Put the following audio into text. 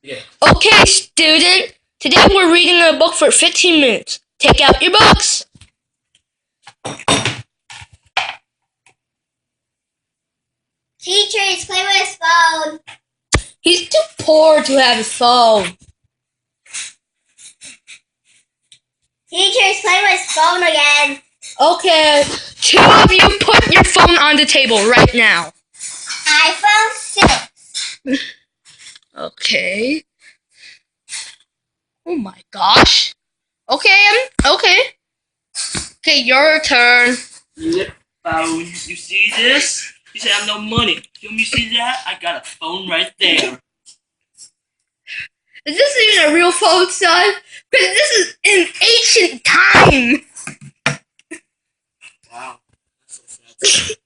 Yeah. Okay, student. Today we're reading a book for 15 minutes. Take out your books. Teacher, he's playing with his phone. He's too poor to have a phone. Teacher, he's playing with his phone again. Okay, two of you put your phone on the table right now. iPhone 6. Okay. Oh my gosh. Okay, Okay, your turn. Flip phone. You see this? You say I have no money. You see that? I got a phone right there. Is this even a real phone, son? Because this is in ancient time. Wow. That's so sad.